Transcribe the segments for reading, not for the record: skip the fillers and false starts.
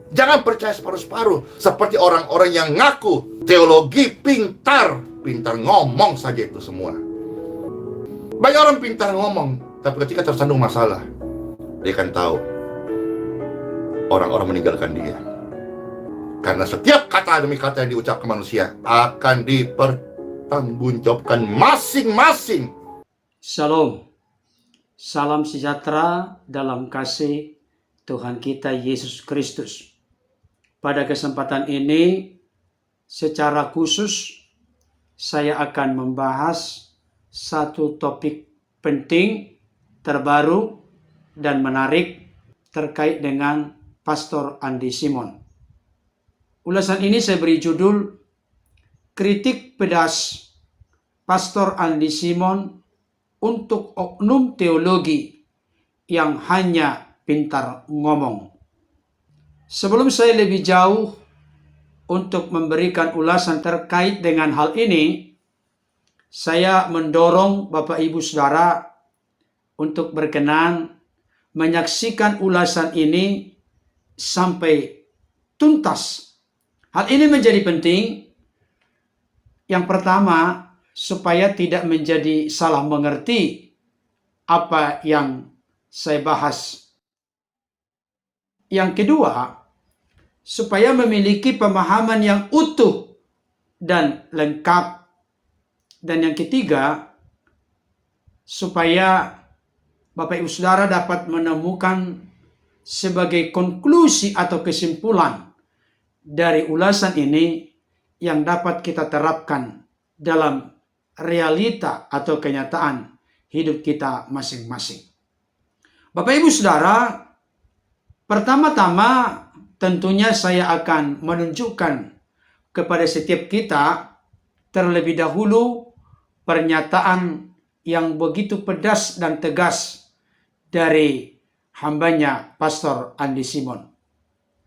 Jangan percaya separuh-separuh seperti orang-orang yang ngaku teologi pintar ngomong saja itu semua. Banyak orang pintar ngomong, tapi ketika tersandung masalah, dia akan tahu orang-orang meninggalkan dia. Karena setiap kata demi kata yang diucapkan manusia akan dipertanggungjawabkan masing-masing. Shalom, salam sejahtera dalam kasih Tuhan kita Yesus Kristus. Pada kesempatan ini, secara khusus saya akan membahas satu topik penting, terbaru, dan menarik terkait dengan Pastor Andi Simon. Ulasan ini saya beri judul Kritik Pedas Pastor Andi Simon untuk oknum teologi yang hanya pintar ngomong. Sebelum saya lebih jauh untuk memberikan ulasan terkait dengan hal ini, saya mendorong Bapak Ibu Saudara untuk berkenan menyaksikan ulasan ini sampai tuntas. Hal ini menjadi penting. Yang pertama, supaya tidak menjadi salah mengerti apa yang saya bahas. Yang kedua, supaya memiliki pemahaman yang utuh dan lengkap. Dan yang ketiga, supaya Bapak Ibu Saudara dapat menemukan sebagai konklusi atau kesimpulan dari ulasan ini yang dapat kita terapkan dalam realita atau kenyataan hidup kita masing-masing. Bapak Ibu Saudara, pertama-tama tentunya saya akan menunjukkan kepada setiap kita terlebih dahulu pernyataan yang begitu pedas dan tegas dari hambanya Pastor Andi Simon.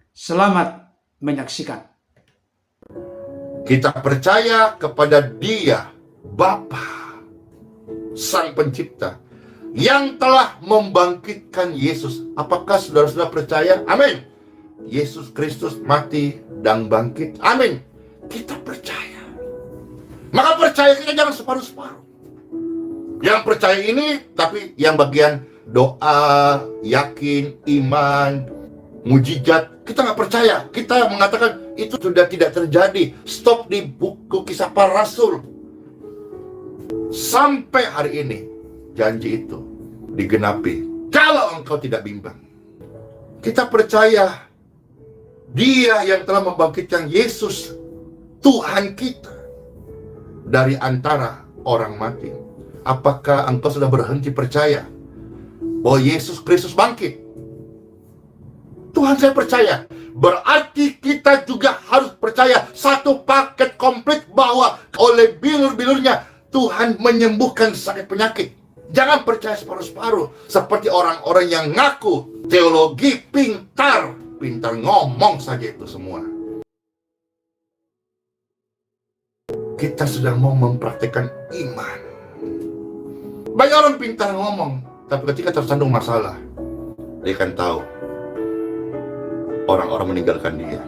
Selamat menyaksikan. Kita percaya kepada Dia, Bapa, Sang Pencipta, yang telah membangkitkan Yesus. Apakah saudara-saudara percaya? Amin. Yesus Kristus mati dan bangkit. Amin. Kita percaya. Maka percaya kita jangan separuh-separuh. Yang percaya ini, tapi yang bagian doa, yakin, iman, mujizat, kita nggak percaya. Kita mengatakan itu sudah tidak terjadi. Stop di buku Kisah Para Rasul. Sampai hari ini janji itu digenapi kalau engkau tidak bimbang. Kita percaya Dia yang telah membangkitkan Yesus, Tuhan kita, dari antara orang mati. Apakah engkau sudah berhenti percaya bahwa Yesus Kristus bangkit? Tuhan, saya percaya. Berarti kita juga harus percaya satu paket komplit bahwa oleh bilur-bilurnya Tuhan menyembuhkan sakit penyakit. Jangan percaya separuh-separuh seperti orang-orang yang ngaku teologi pintar ngomong saja itu semua. Kita sedang mau mempraktikkan iman. Banyak orang pintar ngomong, tapi ketika tersandung masalah, dia akan tahu orang-orang meninggalkan dia.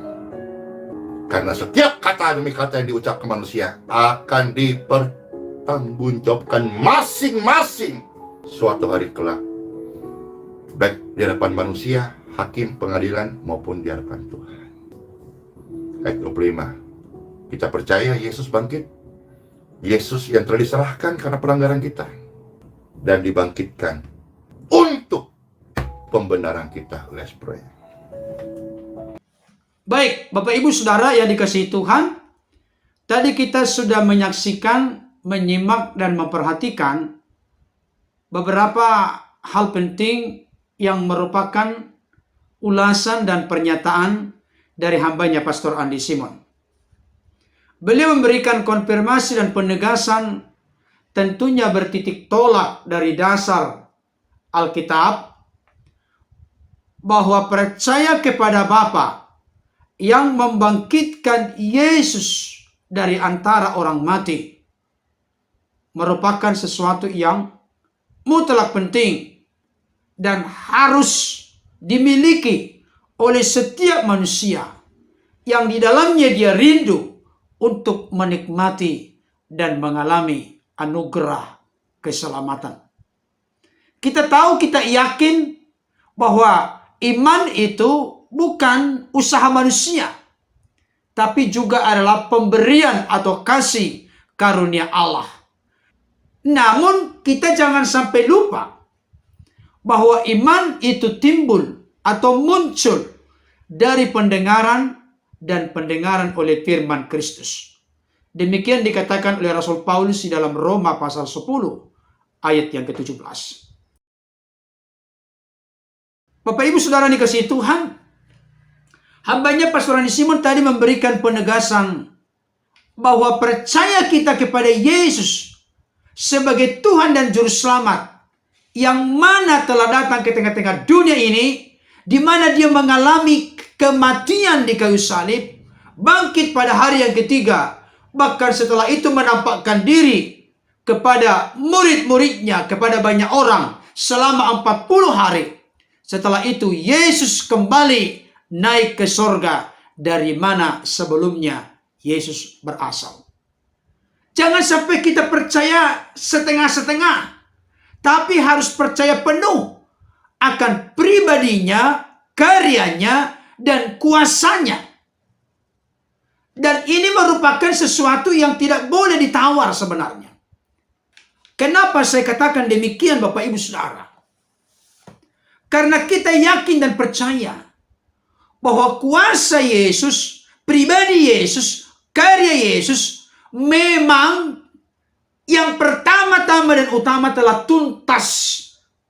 Karena setiap kata demi kata yang diucapkan manusia akan dipertanggungjawabkan masing-masing suatu hari kelak, baik di hadapan manusia, hakim, pengadilan, maupun di hadapan Tuhan. Ayat 25, kita percaya Yesus bangkit. Yesus yang telah diserahkan karena pelanggaran kita dan dibangkitkan untuk pembenaran kita. Let's pray. Baik, Bapak Ibu Saudara yang dikasihi Tuhan, tadi kita sudah menyaksikan, menyimak, dan memperhatikan beberapa hal penting yang merupakan ulasan dan pernyataan dari hambanya Pastor Andi Simon. Beliau memberikan konfirmasi dan penegasan tentunya bertitik tolak dari dasar Alkitab bahwa percaya kepada Bapa yang membangkitkan Yesus dari antara orang mati merupakan sesuatu yang mutlak penting dan harus dimiliki oleh setiap manusia yang di dalamnya dia rindu untuk menikmati dan mengalami anugerah keselamatan. Kita tahu, kita yakin bahwa iman itu bukan usaha manusia, tapi juga adalah pemberian atau kasih karunia Allah. Namun kita jangan sampai lupa bahwa iman itu timbul atau muncul dari pendengaran dan pendengaran oleh firman Kristus. Demikian dikatakan oleh Rasul Paulus di dalam Roma pasal 10 ayat yang ke-17. Bapak Ibu Saudara dikasihi Tuhan, hambanya Pastor Andi Simon tadi memberikan penegasan bahwa percaya kita kepada Yesus sebagai Tuhan dan Juru Selamat yang mana telah datang ke tengah-tengah dunia ini, di mana dia mengalami kematian di kayu salib, bangkit pada hari yang ketiga, bahkan setelah itu menampakkan diri kepada murid-muridnya, kepada banyak orang selama 40 hari. Setelah itu Yesus kembali naik ke sorga dari mana sebelumnya Yesus berasal. Jangan sampai kita percaya setengah-setengah, tapi harus percaya penuh akan pribadinya, karyanya, dan kuasanya. Dan ini merupakan sesuatu yang tidak boleh ditawar sebenarnya. Kenapa saya katakan demikian Bapak Ibu Saudara? Karena kita yakin dan percaya bahwa kuasa Yesus, pribadi Yesus, karya Yesus memang yang pertama-tama dan utama telah tuntas.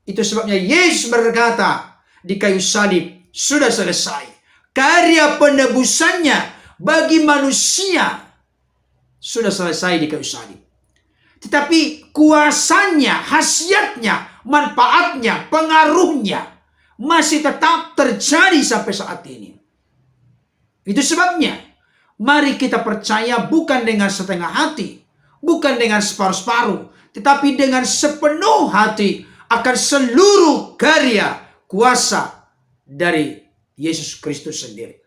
Itu sebabnya Yesus berkata di kayu salib, sudah selesai. Karya penebusannya bagi manusia sudah selesai di kayu salib. Tetapi kuasanya, khasiatnya, manfaatnya, pengaruhnya masih tetap terjadi sampai saat ini. Itu sebabnya mari kita percaya bukan dengan setengah hati, bukan dengan separuh-separuh, tetapi dengan sepenuh hati akan seluruh karya kuasa dari Yesus Kristus sendiri.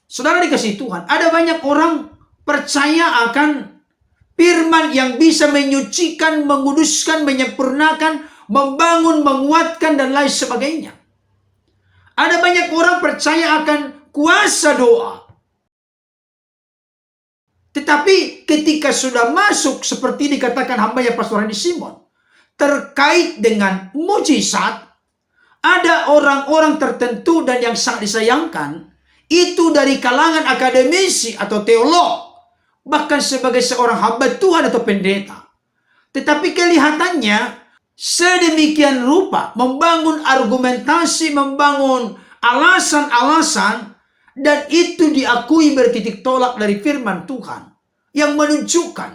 Saudara dikasihi Tuhan, ada banyak orang percaya akan firman yang bisa menyucikan, menguduskan, menyempurnakan, membangun, menguatkan, dan lain sebagainya. Ada banyak orang percaya akan kuasa doa. Tetapi ketika sudah masuk seperti dikatakan hambanya Pastor Andi Simon, terkait dengan mujizat, ada orang-orang tertentu dan yang sangat disayangkan, itu dari kalangan akademisi atau teolog, bahkan sebagai seorang hamba Tuhan atau pendeta. Tetapi kelihatannya sedemikian rupa membangun argumentasi, membangun alasan-alasan, dan itu diakui bertitik tolak dari firman Tuhan yang menunjukkan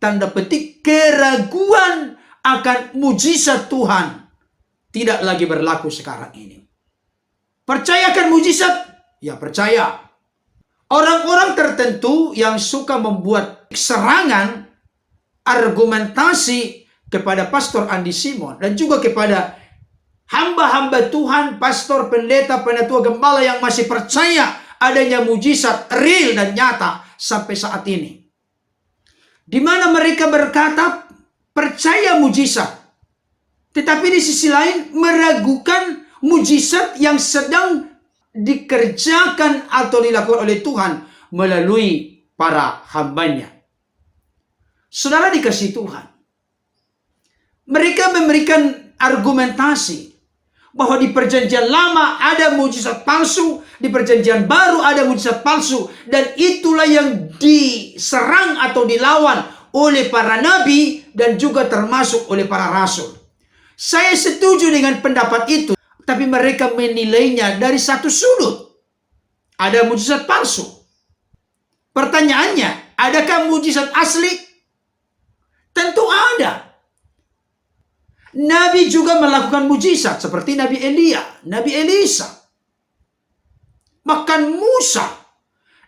tanda petik keraguan akan mujizat Tuhan tidak lagi berlaku sekarang ini. Percayakan mujizat? Ya percaya. Orang-orang tertentu yang suka membuat serangan argumentasi kepada Pastor Andi Simon dan juga kepada hamba-hamba Tuhan, pastor, pendeta, penatua, gembala yang masih percaya adanya mujizat real dan nyata sampai saat ini. Di mana mereka berkata percaya mujizat, tetapi di sisi lain meragukan mujizat yang sedang dikerjakan atau dilakukan oleh Tuhan melalui para hambanya. Saudara dikasihi Tuhan, mereka memberikan argumentasi bahwa di perjanjian lama ada mujizat palsu, di perjanjian baru ada mujizat palsu, dan itulah yang diserang atau dilawan oleh para nabi dan juga termasuk oleh para rasul. Saya setuju dengan pendapat itu, tapi mereka menilainya dari satu sudut. Ada mujizat palsu. Pertanyaannya, adakah mujizat asli? Tentu ada. Nabi juga melakukan mujizat seperti Nabi Elia, Nabi Elisa. Bahkan Musa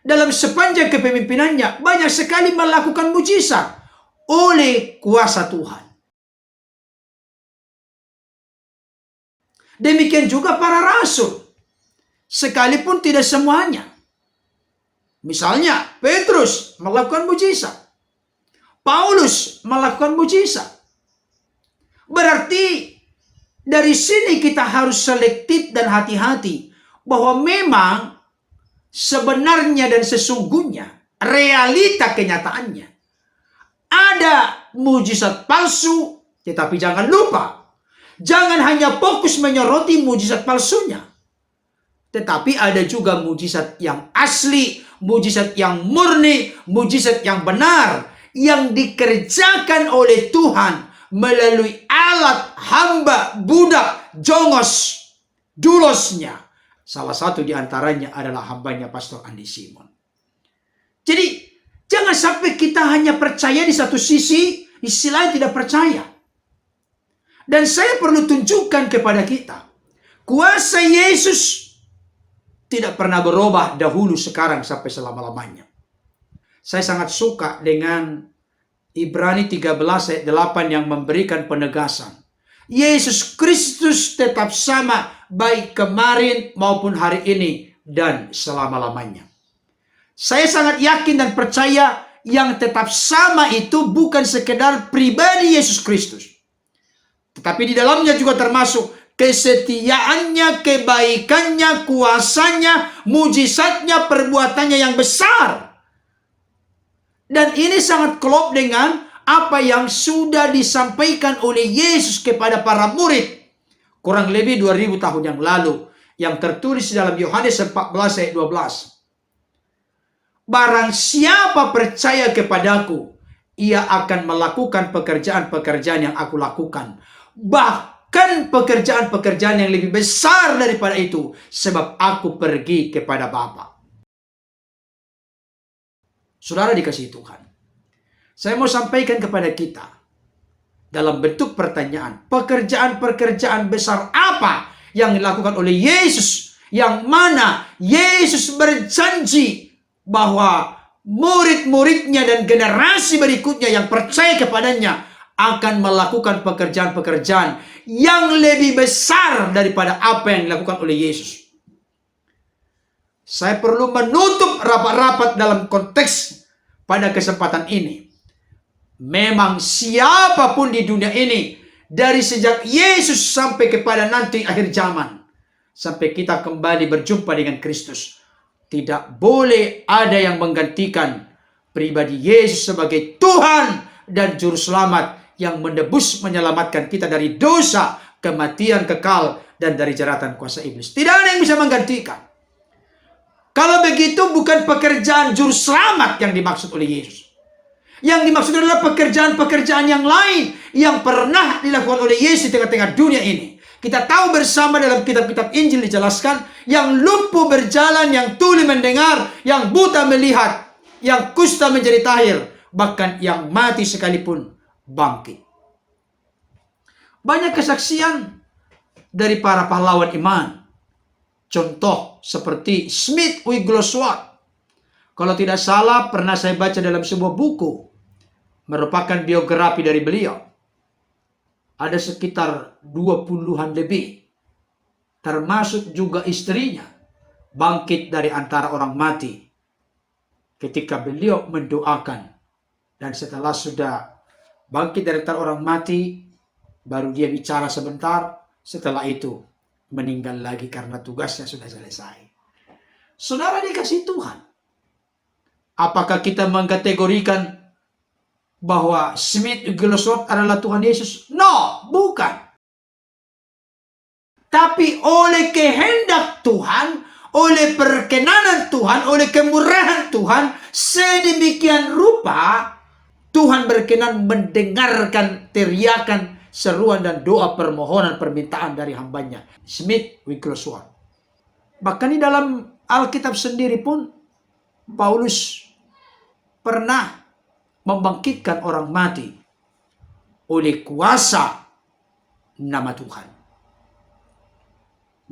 dalam sepanjang kepemimpinannya banyak sekali melakukan mujizat oleh kuasa Tuhan. Demikian juga para rasul. sekalipun tidak semuanya. Misalnya, Petrus melakukan mujizat. Paulus melakukan mujizat. Berarti dari sini kita harus selektif dan hati-hati bahwa memang sebenarnya dan sesungguhnya realita kenyataannya ada mujizat palsu, tetapi jangan lupa, jangan hanya fokus menyoroti mujizat palsunya, tetapi ada juga mujizat yang asli, mujizat yang murni, mujizat yang benar yang dikerjakan oleh Tuhan melalui alat hamba budak jongos dulosnya. Salah satu di antaranya adalah hambanya Pastor Andi Simon. Jadi jangan sampai kita hanya percaya di satu sisi, di sisi lain tidak percaya. Dan saya perlu tunjukkan kepada kita, kuasa Yesus tidak pernah berubah dahulu, sekarang, sampai selama-lamanya. Saya sangat suka dengan Ibrani 13 ayat 8 yang memberikan penegasan. Yesus Kristus tetap sama baik kemarin maupun hari ini dan selama-lamanya. Saya sangat yakin dan percaya yang tetap sama itu bukan sekedar pribadi Yesus Kristus, tetapi di dalamnya juga termasuk kesetiaannya, kebaikannya, kuasanya, mujizatnya, perbuatannya yang besar. Dan ini sangat klop dengan apa yang sudah disampaikan oleh Yesus kepada para murid kurang lebih 2000 tahun yang lalu, yang tertulis dalam Yohanes 14 ayat 12. Barang siapa percaya kepadaku, ia akan melakukan pekerjaan-pekerjaan yang aku lakukan, bahkan pekerjaan-pekerjaan yang lebih besar daripada itu, sebab aku pergi kepada Bapa. Saudara dikasihi Tuhan, saya mau sampaikan kepada kita dalam bentuk pertanyaan, pekerjaan-pekerjaan besar apa yang dilakukan oleh Yesus, yang mana Yesus berjanji bahwa murid-muridnya dan generasi berikutnya yang percaya kepadanya akan melakukan pekerjaan-pekerjaan yang lebih besar daripada apa yang dilakukan oleh Yesus. Saya perlu menutup rapat-rapat dalam konteks pada kesempatan ini. Memang siapapun di dunia ini, dari sejak Yesus sampai kepada nanti akhir zaman, sampai kita kembali berjumpa dengan Kristus, tidak boleh ada yang menggantikan pribadi Yesus sebagai Tuhan dan Juru Selamat yang menebus, menyelamatkan kita dari dosa, kematian kekal, dan dari jeratan kuasa iblis. Tidak ada yang bisa menggantikan. Kalau begitu bukan pekerjaan Juru Selamat yang dimaksud oleh Yesus. Yang dimaksud adalah pekerjaan-pekerjaan yang lain yang pernah dilakukan oleh Yesus di tengah-tengah dunia ini. Kita tahu bersama dalam kitab-kitab Injil dijelaskan, yang lumpuh berjalan, yang tuli mendengar, yang buta melihat, yang kusta menjadi tahir, bahkan yang mati sekalipun bangkit. Banyak kesaksian dari para pahlawan iman. Contoh seperti Smith Wigglesworth. Kalau tidak salah pernah saya baca dalam sebuah buku, merupakan biografi dari beliau. Ada sekitar 20-an lebih, termasuk juga istrinya, bangkit dari antara orang mati ketika beliau mendoakan. Dan setelah sudah bangkit dari antara orang mati, baru dia bicara sebentar, setelah itu meninggal lagi karena tugasnya sudah selesai. Saudara dikasihi Tuhan, apakah kita mengkategorikan bahwa Smith Wigglesworth adalah Tuhan Yesus? No, bukan. Tapi oleh kehendak Tuhan, oleh perkenanan Tuhan, oleh kemurahan Tuhan, sedemikian rupa Tuhan berkenan mendengarkan teriakan, seruan dan doa permohonan permintaan dari hambanya Smith Wigglesworth. Bahkan di dalam Alkitab sendiri pun Paulus pernah membangkitkan orang mati oleh kuasa nama Tuhan.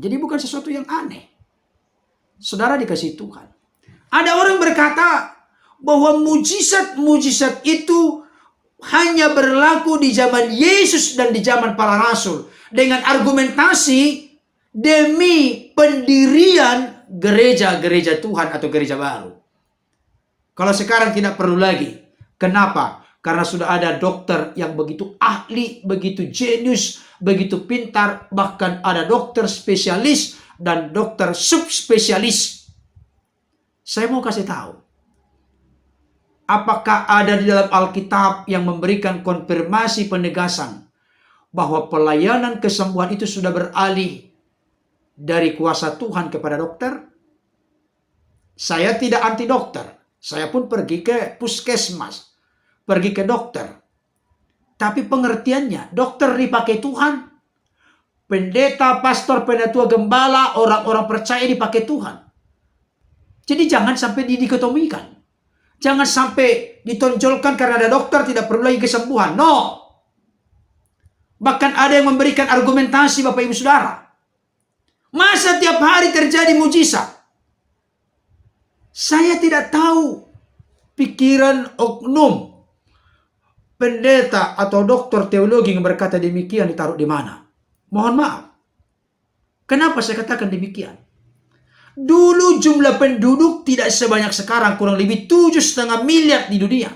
Jadi bukan sesuatu yang aneh. Saudara dikasihi Tuhan, ada orang berkata bahwa mujizat-mujizat itu hanya berlaku di zaman Yesus dan di zaman para rasul, dengan argumentasi demi pendirian gereja-gereja Tuhan atau gereja baru. Kalau sekarang tidak perlu lagi. Kenapa? Karena sudah ada dokter yang begitu ahli, begitu jenius, begitu pintar, bahkan ada dokter spesialis dan dokter subspesialis. Saya mau kasih tahu, apakah ada di dalam Alkitab yang memberikan konfirmasi penegasan bahwa pelayanan kesembuhan itu sudah beralih dari kuasa Tuhan kepada dokter? Saya tidak anti dokter. Saya pun pergi ke puskesmas, pergi ke dokter. Tapi pengertiannya, dokter dipakai Tuhan. Pendeta, pastor, penatua, gembala, orang-orang percaya dipakai Tuhan. Jadi jangan sampai didikotomikan. Jangan sampai ditonjolkan karena ada dokter tidak perlu lagi kesembuhan. No. Bahkan ada yang memberikan argumentasi Bapak Ibu Saudara. Masa tiap hari terjadi mujizat? Saya tidak tahu pikiran oknum pendeta atau doktor teologi yang berkata demikian ditaruh di mana. Mohon maaf. Kenapa saya katakan demikian? Dulu jumlah penduduk tidak sebanyak sekarang, kurang lebih 7,5 miliar di dunia.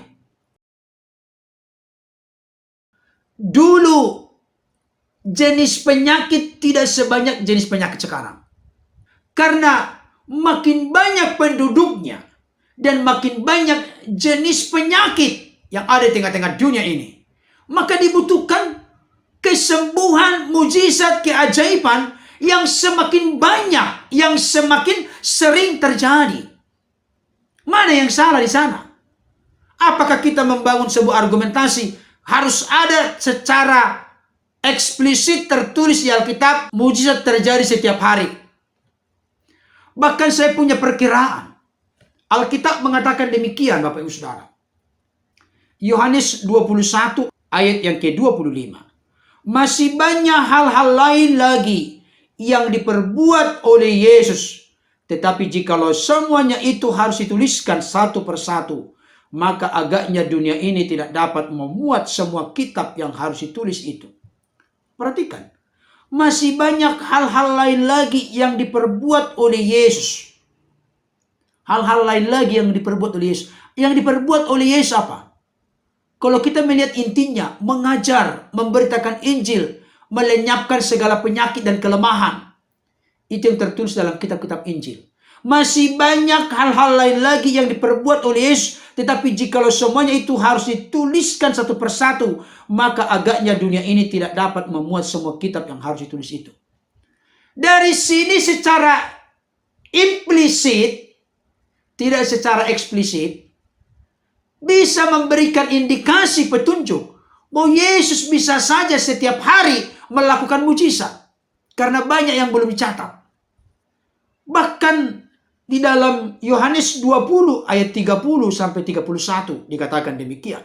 Dulu jenis penyakit tidak sebanyak jenis penyakit sekarang. Karena makin banyak penduduknya dan makin banyak jenis penyakit yang ada di tengah-tengah dunia ini, maka dibutuhkan kesembuhan, mujizat, keajaiban yang semakin banyak, yang semakin sering terjadi. Mana yang salah di sana? Apakah kita membangun sebuah argumentasi harus ada secara eksplisit tertulis di Alkitab, mujizat terjadi setiap hari? Bahkan saya punya perkiraan. Alkitab mengatakan demikian, Bapak Ibu Saudara. Yohanes 21 ayat yang ke-25. Masih banyak hal-hal lain lagi yang diperbuat oleh Yesus. Tetapi jikalau semuanya itu harus dituliskan satu persatu, maka agaknya dunia ini tidak dapat memuat semua kitab yang harus ditulis itu. Perhatikan. Masih banyak hal-hal lain lagi yang diperbuat oleh Yesus. Hal-hal lain lagi yang diperbuat oleh Yesus. Yang diperbuat oleh Yesus apa? Kalau kita melihat intinya, mengajar, memberitakan Injil, melenyapkan segala penyakit dan kelemahan. Itu yang tertulis dalam kitab-kitab Injil. Masih banyak hal-hal lain lagi yang diperbuat oleh Yesus. Tetapi jikalau semuanya itu harus dituliskan satu persatu, maka agaknya dunia ini tidak dapat memuat semua kitab yang harus ditulis itu. Dari sini secara implisit, tidak secara eksplisit, bisa memberikan indikasi petunjuk bahwa Yesus bisa saja setiap hari melakukan mujizat. Karena banyak yang belum dicatat. Bahkan di dalam Yohanes 20 ayat 30 sampai 31 dikatakan demikian.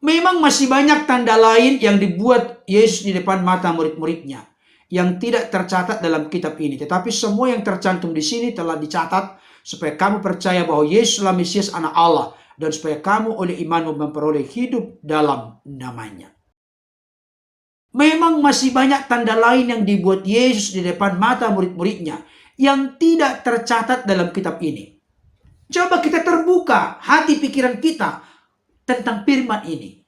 Memang masih banyak tanda lain yang dibuat Yesus di depan mata murid-muridnya yang tidak tercatat dalam kitab ini. Tetapi semua yang tercantum di sini telah dicatat supaya kamu percaya bahwa Yesuslah Mesias Anak Allah dan supaya kamu oleh imanmu memperoleh hidup dalam namanya. Memang masih banyak tanda lain yang dibuat Yesus di depan mata murid-muridnya yang tidak tercatat dalam kitab ini. Coba kita terbuka hati pikiran kita tentang firman ini.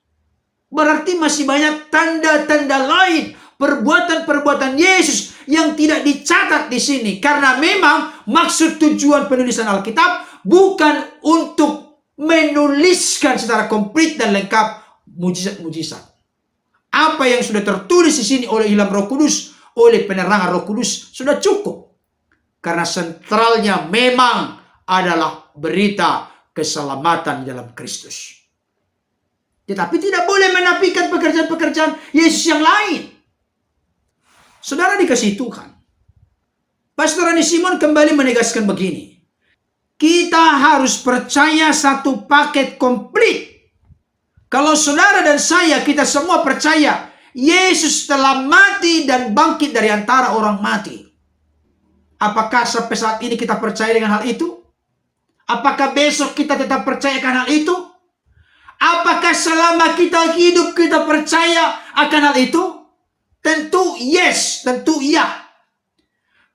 Berarti masih banyak tanda-tanda lain, perbuatan-perbuatan Yesus yang tidak dicatat di sini. Karena memang maksud tujuan penulisan Alkitab bukan untuk menuliskan secara komplit dan lengkap mujizat-mujizat. Apa yang sudah tertulis di sini oleh ilham Roh Kudus, oleh penerangan Roh Kudus sudah cukup. Karena sentralnya memang adalah berita keselamatan di dalam Kristus. Tetapi tidak boleh menafikan pekerjaan-pekerjaan Yesus yang lain. Saudara dikasihi Tuhan. Pastor Rani Simon kembali menegaskan begini. Kita harus percaya satu paket komplit. Kalau saudara dan saya, kita semua percaya Yesus telah mati dan bangkit dari antara orang mati. Apakah sampai saat ini kita percaya dengan hal itu? Apakah besok kita tetap percaya akan hal itu? Apakah selama kita hidup kita percaya akan hal itu? Tentu yes, tentu iya.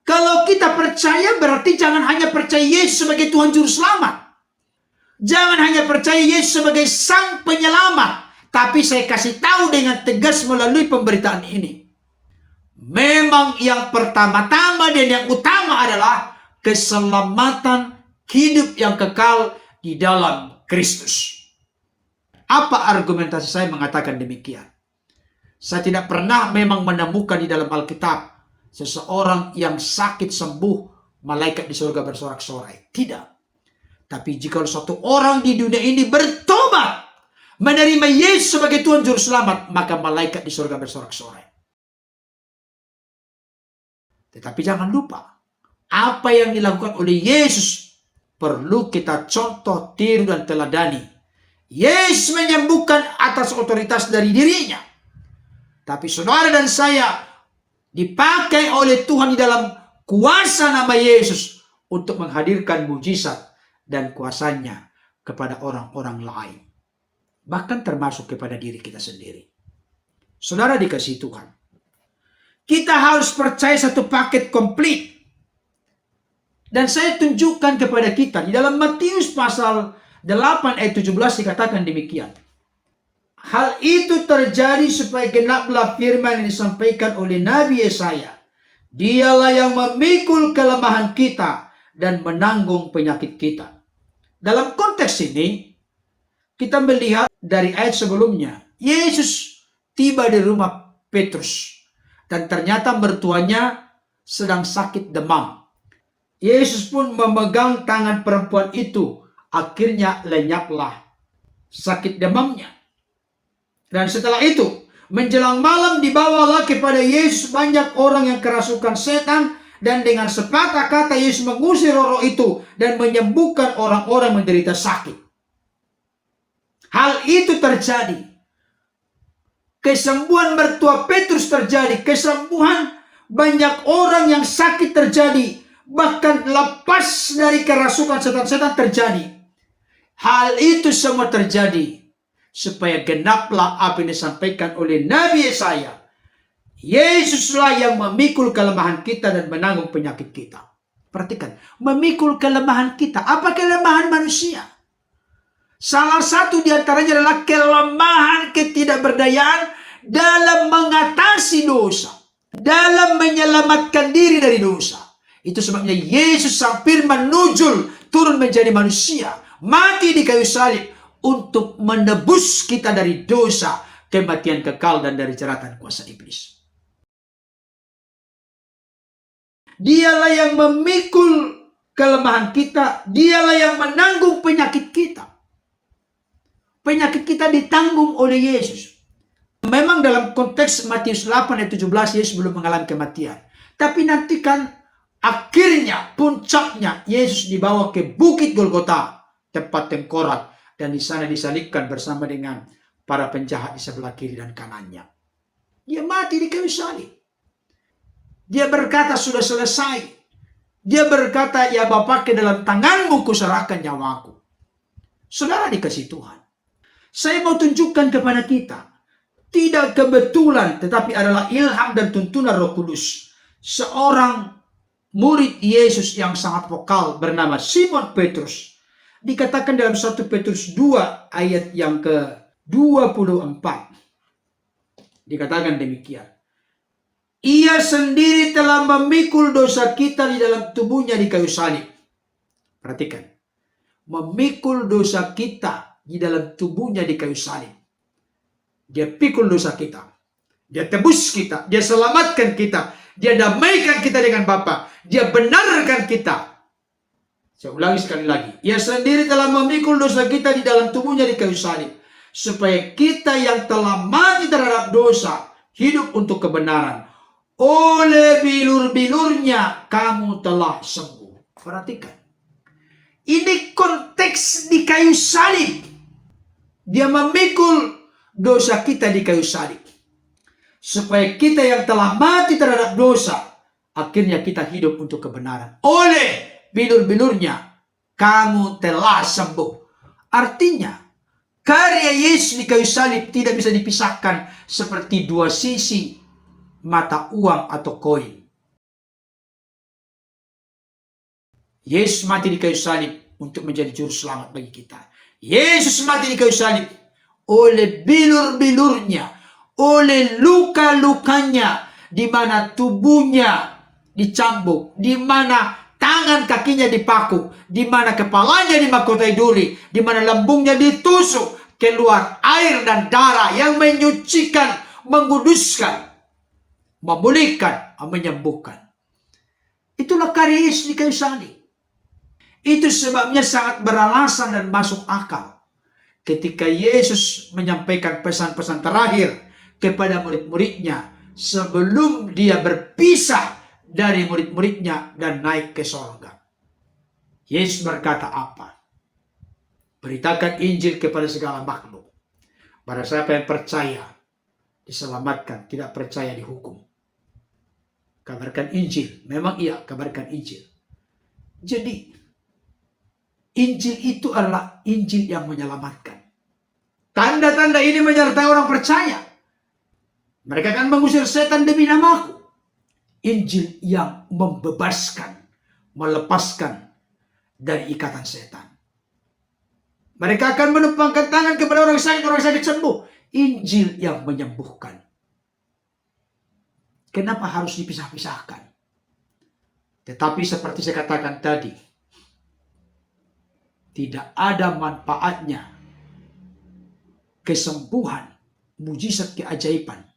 Kalau kita percaya berarti jangan hanya percaya Yesus sebagai Tuhan Juru Selamat. Jangan hanya percaya Yesus sebagai Sang Penyelamat. Tapi saya kasih tahu dengan tegas melalui pemberitaan ini. Memang yang pertama-tama dan yang utama adalah keselamatan hidup yang kekal di dalam Kristus. Apa argumentasi saya mengatakan demikian? Saya tidak pernah memang menemukan di dalam Alkitab seseorang yang sakit sembuh, malaikat di surga bersorak-sorai. Tidak. Tapi jika satu orang di dunia ini bertobat, menerima Yesus sebagai Tuhan Juru Selamat, maka malaikat di surga bersorak-sorai. Tetapi jangan lupa, apa yang dilakukan oleh Yesus perlu kita contoh, tiru, dan teladani. Yesus menyembuhkan atas otoritas dari dirinya. Tapi saudara dan saya dipakai oleh Tuhan di dalam kuasa nama Yesus untuk menghadirkan mujizat dan kuasanya kepada orang-orang lain. Bahkan termasuk kepada diri kita sendiri. Saudara dikasihi Tuhan, kita harus percaya satu paket komplit. Dan saya tunjukkan kepada kita di dalam Matius pasal 8 ayat 17 dikatakan demikian. Hal itu terjadi supaya genaplah firman yang disampaikan oleh Nabi Yesaya. Dialah yang memikul kelemahan kita dan menanggung penyakit kita. Dalam konteks ini, kita melihat dari ayat sebelumnya, Yesus tiba di rumah Petrus. Dan ternyata mertuanya sedang sakit demam. Yesus pun memegang tangan perempuan itu. Akhirnya lenyaplah sakit demamnya. Dan setelah itu, menjelang malam dibawalah kepada Yesus banyak orang yang kerasukan setan. Dan dengan sepatah kata Yesus mengusir roh itu dan menyembuhkan orang-orang menderita sakit. Hal itu terjadi. Kesembuhan mertua Petrus terjadi. Kesembuhan banyak orang yang sakit terjadi. Bahkan lepas dari kerasukan setan-setan terjadi. Hal itu semua terjadi supaya genaplah apa yang disampaikan oleh Nabi Yesaya. Yesuslah yang memikul kelemahan kita dan menanggung penyakit kita. Perhatikan, memikul kelemahan kita. Apa kelemahan manusia? Salah satu di antaranya adalah kelemahan ketidakberdayaan dalam mengatasi dosa. Dalam menyelamatkan diri dari dosa. Itu sebabnya Yesus sang firman nuzul turun menjadi manusia. Mati di kayu salib untuk menebus kita dari dosa, kematian kekal, dan dari jeratan kuasa iblis. Dialah yang memikul kelemahan kita. Dialah yang menanggung penyakit kita. Penyakit kita ditanggung oleh Yesus. Memang dalam konteks Matius 8 ayat 17 Yesus belum mengalami kematian. Tapi nantikan akhirnya puncaknya Yesus dibawa ke Bukit Golgota, tempat tengkorak, dan di sana disalibkan bersama dengan para penjahat di sebelah kiri dan kanannya. Dia mati di kayu salib. Dia berkata sudah selesai. Dia berkata, ya Bapa, ke dalam tanganmu kuserahkan nyawaku. Saudara dikasihi Tuhan, saya mau tunjukkan kepada kita, tidak kebetulan tetapi adalah ilham dan tuntunan Roh Kudus. Seorang murid Yesus yang sangat vokal bernama Simon Petrus. Dikatakan dalam 1 Petrus 2 ayat yang ke-24. Dikatakan demikian. Ia sendiri telah memikul dosa kita di dalam tubuhnya di kayu salib. Perhatikan. Memikul dosa kita di dalam tubuhnya di kayu salib. Dia pikul dosa kita. Dia tebus kita. Dia selamatkan kita. Dia damaikan kita dengan Bapa. Dia benarkan kita. Saya ulangi sekali lagi. Ia sendiri telah memikul dosa kita di dalam tubuhnya di kayu salib. Supaya kita yang telah mati terhadap dosa, hidup untuk kebenaran. Oleh bilur-bilurnya kamu telah sembuh. Perhatikan. Ini konteks di kayu salib. Dia memikul dosa kita di kayu salib. Supaya kita yang telah mati terhadap dosa, akhirnya kita hidup untuk kebenaran. Oleh bilur-bilurnya kamu telah sembuh. Artinya, karya Yesus di kayu salib tidak bisa dipisahkan seperti dua sisi mata uang atau koin. Yesus mati di kayu salib untuk menjadi juru selamat bagi kita. Yesus mati di kayu salib oleh bilur-bilurnya, oleh luka-lukanya, di mana tubuhnya dicambuk, di mana tangan kakinya dipaku, di mana kepalanya dimahkotai duri, di mana lambungnya ditusuk, keluar air dan darah yang menyucikan, menguduskan, memulihkan, menyembuhkan. Itulah karya Yesus di kayu salib. Itu sebabnya sangat beralasan dan masuk akal ketika Yesus menyampaikan pesan-pesan terakhir kepada murid-muridnya sebelum dia berpisah dari murid-muridnya dan naik ke sorga. Yesus berkata apa? Beritakan Injil kepada segala makhluk. Barang siapa yang percaya diselamatkan, tidak percaya dihukum. Kabarkan Injil. Memang iya, kabarkan Injil. Jadi Injil itu adalah Injil yang menyelamatkan. Tanda-tanda ini menyertai orang percaya. Mereka akan mengusir setan demi namaku. Injil yang membebaskan, melepaskan dari ikatan setan. Mereka akan menumpangkan tangan kepada orang sakit sembuh. Injil yang menyembuhkan. Kenapa harus dipisah-pisahkan? Tetapi seperti saya katakan tadi, tidak ada manfaatnya kesembuhan, mujizat, keajaiban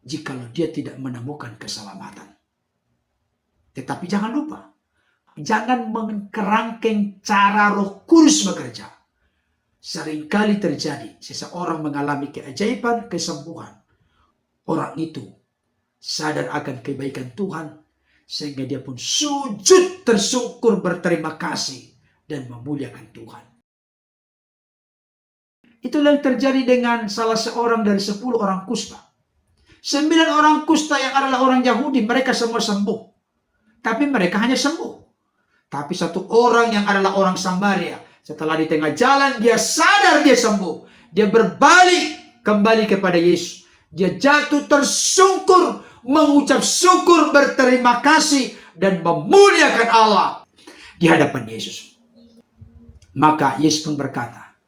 jikalau dia tidak menemukan keselamatan. Tetapi jangan lupa, jangan mengkerangkeng cara Roh Kudus bekerja. Seringkali terjadi seseorang mengalami keajaiban, kesembuhan. Orang itu sadar akan kebaikan Tuhan sehingga dia pun sujud tersungkur berterima kasih dan memuliakan Tuhan. Itulah yang terjadi dengan salah seorang dari 10 orang kusta. 9 orang kusta yang adalah orang Yahudi, mereka semua sembuh. Tapi mereka hanya sembuh. Tapi satu orang yang adalah orang Samaria, setelah di tengah jalan dia sadar dia sembuh. Dia berbalik kembali kepada Yesus. Dia jatuh tersungkur, mengucap syukur, berterima kasih, dan memuliakan Allah di hadapan Yesus. Maka Yesus pun berkata,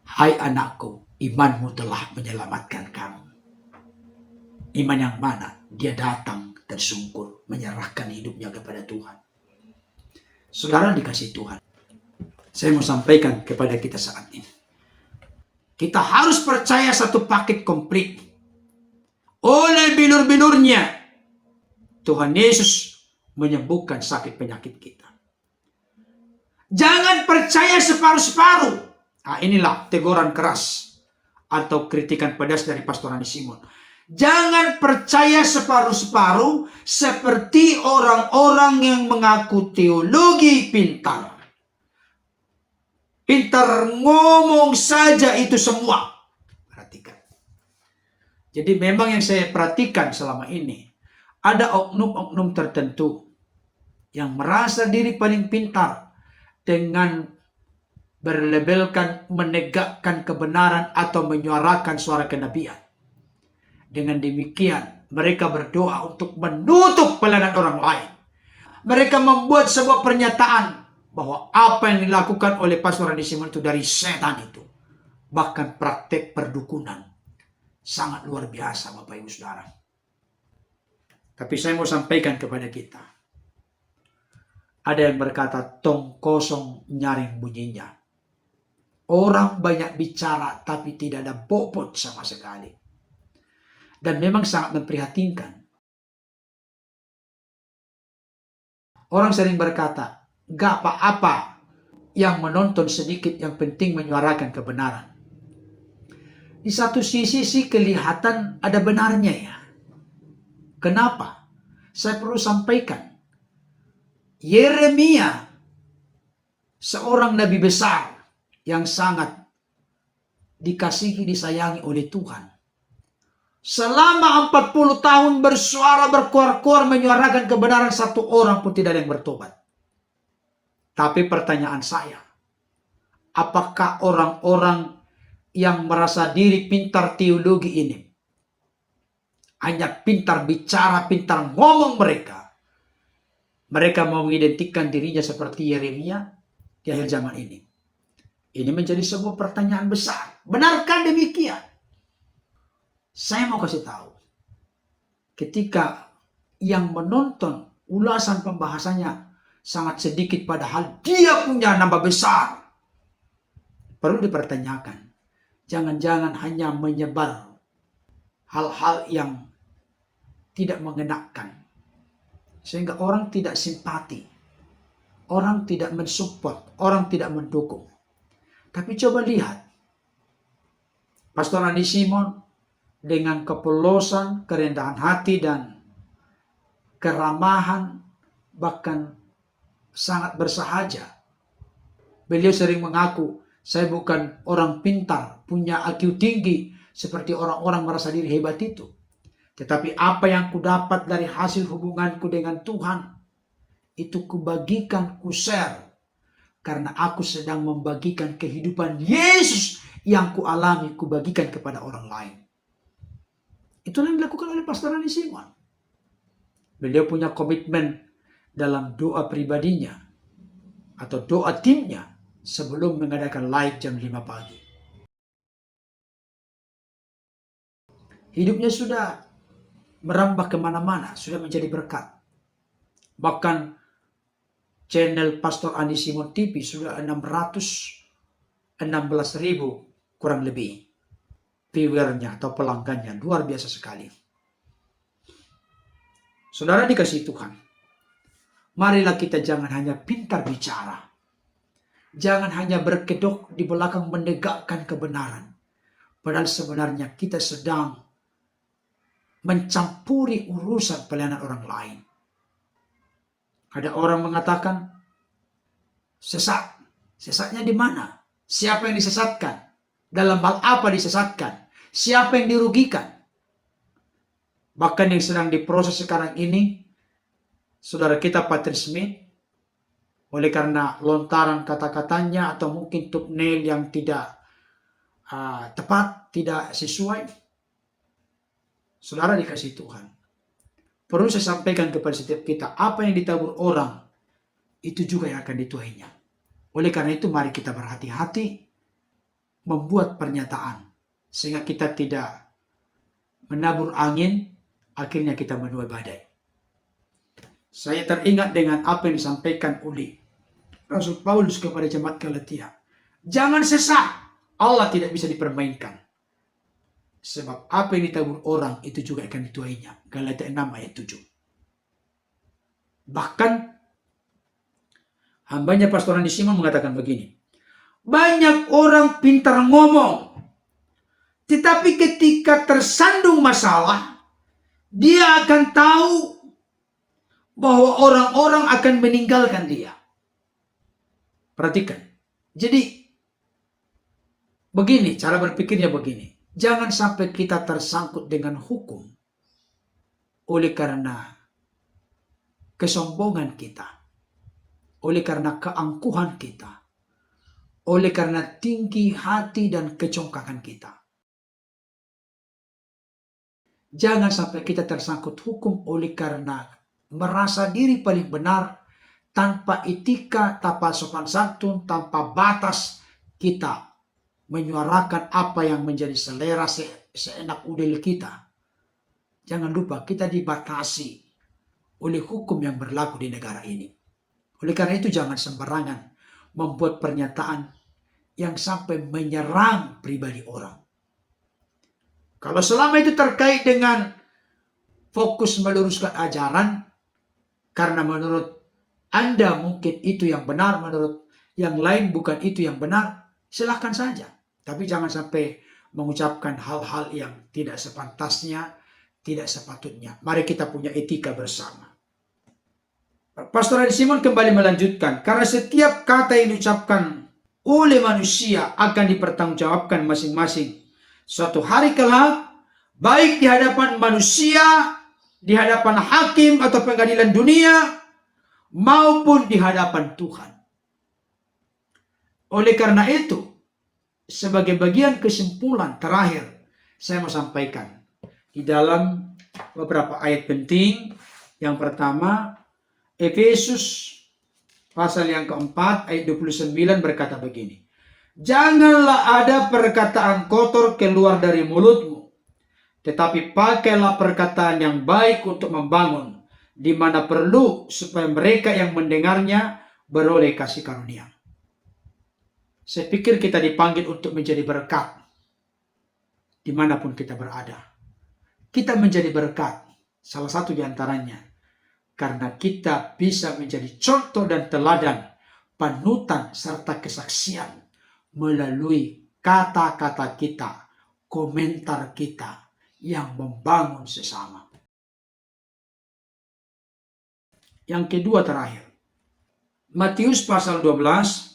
"Hai anakku, imanmu telah menyelamatkan kamu." Iman yang mana? Dia datang tersungkur, menyerahkan hidupnya kepada Tuhan. Saudara dikasih Tuhan, saya mau sampaikan kepada kita saat ini. Kita harus percaya satu paket komplit. Oleh bilur-bilurnya, Tuhan Yesus menyembuhkan sakit penyakit kita. Jangan percaya separuh-separuh. Nah, inilah teguran keras atau kritikan pedas dari Pastor Rani Simon. Jangan percaya separuh-separuh seperti orang-orang yang mengaku teologi pintar. Pintar ngomong saja itu semua. Perhatikan. Jadi memang yang saya perhatikan selama ini, ada oknum-oknum tertentu yang merasa diri paling pintar dengan berlabelkan menegakkan kebenaran atau menyuarakan suara kenabian. Dengan demikian, mereka berdoa untuk menutup pelayanan orang lain. Mereka membuat sebuah pernyataan bahwa apa yang dilakukan oleh Pastor Rani Simon itu dari setan itu. Bahkan praktek perdukunan. Sangat luar biasa, Bapak Ibu Saudara. Tapi saya mau sampaikan kepada kita. Ada yang berkata, tong kosong nyaring bunyinya. Orang banyak bicara tapi tidak ada bobot sama sekali. Dan memang sangat memprihatinkan. Orang sering berkata, gak apa-apa yang menonton sedikit, yang penting menyuarakan kebenaran. Di satu sisi sih kelihatan ada benarnya ya. Kenapa? Saya perlu sampaikan. Yeremia, seorang nabi besar yang sangat dikasihi, disayangi oleh Tuhan. Selama 40 tahun bersuara, berkuar-kuar, menyuarakan kebenaran, satu orang pun tidak ada yang bertobat. Tapi pertanyaan saya, apakah orang-orang yang merasa diri pintar teologi ini, hanya pintar bicara, pintar ngomong mereka, Mereka mau mengidentikan dirinya seperti Yeremia di akhir zaman ini. Ini menjadi sebuah pertanyaan besar. Benarkah demikian? Saya mau kasih tahu. Ketika yang menonton ulasan pembahasannya sangat sedikit padahal dia punya nama besar, perlu dipertanyakan. Jangan-jangan hanya menyebar hal-hal yang tidak mengenakan, sehingga orang tidak simpati, orang tidak mensupport, orang tidak mendukung. Tapi coba lihat, Pastor Andi Simon dengan kepolosan, kerendahan hati, dan keramahan, bahkan sangat bersahaja. Beliau sering mengaku, saya bukan orang pintar, punya IQ tinggi, seperti orang-orang merasa diri hebat itu. Tetapi apa yang kudapat dari hasil hubunganku dengan Tuhan, itu kubagikan, ku-share. Karena aku sedang membagikan kehidupan Yesus yang kualami, kubagikan kepada orang lain. Itulah yang dilakukan oleh Pastor Andi Simon. Beliau punya komitmen dalam doa pribadinya atau doa timnya sebelum mengadakan live jam 5 pagi. Hidupnya sudah merambah kemana-mana, sudah menjadi berkat. Bahkan channel Pastor Andi Simon TV sudah 616.000 kurang lebih viewernya atau pelanggannya. Luar biasa sekali. Saudara dikasihi Tuhan, marilah kita jangan hanya pintar bicara, jangan hanya berkedok di belakang menegakkan kebenaran, padahal sebenarnya kita sedang mencampuri urusan pelayanan orang lain. Ada orang mengatakan sesat. Sesatnya di mana? Siapa yang disesatkan? Dalam hal apa disesatkan? Siapa yang dirugikan? Bahkan yang sedang diproses sekarang ini, saudara kita Patrick Smith, oleh karena lontaran kata-katanya atau mungkin thumbnail yang tidak tepat, tidak sesuai. Saudara dikasih Tuhan, perlu saya sampaikan kepada setiap kita, apa yang ditabur orang, itu juga yang akan dituainya. Oleh karena itu, mari kita berhati-hati membuat pernyataan, sehingga kita tidak menabur angin, akhirnya kita menuai badai. Saya teringat dengan apa yang disampaikan oleh Rasul Paulus kepada jemaat Galatia. Jangan sesat, Allah tidak bisa dipermainkan. Sebab apa yang ditabur orang itu juga akan dituainya. Galatia 6 ayat 7. Bahkan hambanya Pastor Andi Simon mengatakan begini. Banyak orang pintar ngomong, tetapi ketika tersandung masalah, dia akan tahu bahwa orang-orang akan meninggalkan dia. Perhatikan. Jadi begini, cara berpikirnya begini. Jangan sampai kita tersangkut dengan hukum oleh karena kesombongan kita, oleh karena keangkuhan kita, oleh karena tinggi hati dan kecongkakan kita. Jangan sampai kita tersangkut hukum oleh karena merasa diri paling benar, tanpa etika, tanpa sopan santun, tanpa batas kita menyuarakan apa yang menjadi selera seenak udel kita. Jangan lupa kita dibatasi oleh hukum yang berlaku di negara ini. Oleh karena itu jangan sembarangan membuat pernyataan yang sampai menyerang pribadi orang. Kalau selama itu terkait dengan fokus meluruskan ajaran, karena menurut Anda mungkin itu yang benar, menurut yang lain bukan itu yang benar, silahkan saja. Tapi jangan sampai mengucapkan hal-hal yang tidak sepantasnya, tidak sepatutnya. Mari kita punya etika bersama. Pastor Andi Simon kembali melanjutkan, karena setiap kata yang diucapkan oleh manusia akan dipertanggungjawabkan masing-masing suatu hari kelak, baik di hadapan manusia, di hadapan hakim atau pengadilan dunia, maupun di hadapan Tuhan. Oleh karena itu, sebagai bagian kesimpulan terakhir, saya mau sampaikan di dalam beberapa ayat penting. Yang pertama, Efesus pasal yang keempat ayat 29 berkata begini. Janganlah ada perkataan kotor keluar dari mulutmu, tetapi pakailah perkataan yang baik untuk membangun, di mana perlu, supaya mereka yang mendengarnya beroleh kasih karunia. Saya pikir kita dipanggil untuk menjadi berkat dimanapun kita berada. Kita menjadi berkat, salah satu di antaranya, karena kita bisa menjadi contoh dan teladan, panutan serta kesaksian melalui kata-kata kita, komentar kita yang membangun sesama. Yang kedua terakhir, Matius pasal 12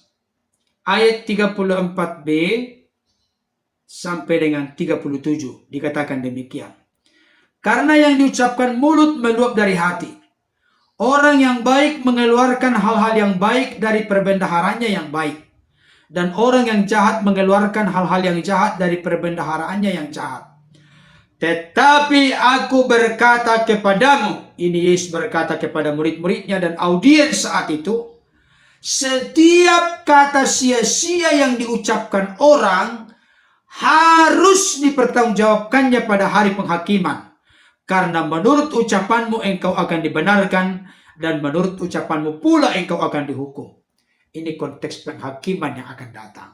ayat 34b sampai dengan 37 dikatakan demikian. Karena yang diucapkan mulut meluap dari hati. Orang yang baik mengeluarkan hal-hal yang baik dari perbendaharanya yang baik. Dan orang yang jahat mengeluarkan hal-hal yang jahat dari perbendaharaannya yang jahat. Tetapi aku berkata kepadamu, ini Yesus berkata kepada murid-muridnya dan audiens saat itu, setiap kata sia-sia yang diucapkan orang harus dipertanggungjawabkannya pada hari penghakiman. Karena menurut ucapanmu engkau akan dibenarkan, dan menurut ucapanmu pula engkau akan dihukum. Ini konteks penghakiman yang akan datang.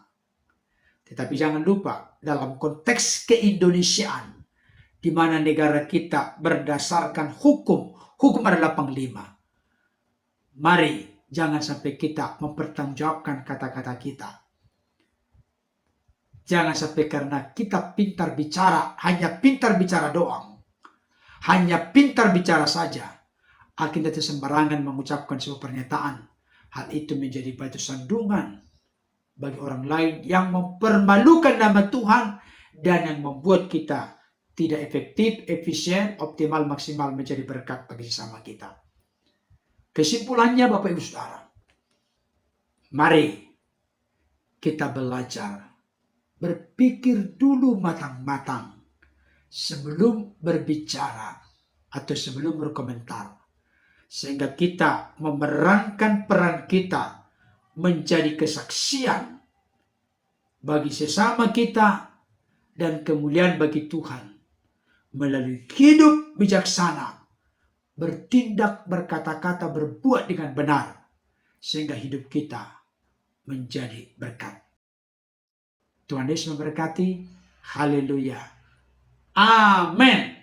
Tetapi jangan lupa, dalam konteks keindonesiaan, di mana negara kita berdasarkan hukum, hukum adalah panglima. Mari jangan sampai kita mempertanggungjawabkan kata-kata kita. Jangan sampai karena kita pintar bicara, hanya pintar bicara doang, hanya pintar bicara saja, akhirnya sembarangan mengucapkan sebuah pernyataan. Hal itu menjadi batu sandungan bagi orang lain yang mempermalukan nama Tuhan dan yang membuat kita tidak efektif, efisien, optimal, maksimal menjadi berkat bagi sesama kita. Kesimpulannya Bapak Ibu Saudara, mari kita belajar berpikir dulu matang-matang sebelum berbicara atau sebelum berkomentar, sehingga kita memerankan peran kita menjadi kesaksian bagi sesama kita dan kemuliaan bagi Tuhan melalui hidup bijaksana, bertindak, berkata-kata, berbuat dengan benar, sehingga hidup kita menjadi berkat. Tuhan Yesus memberkati. Haleluya. Amin.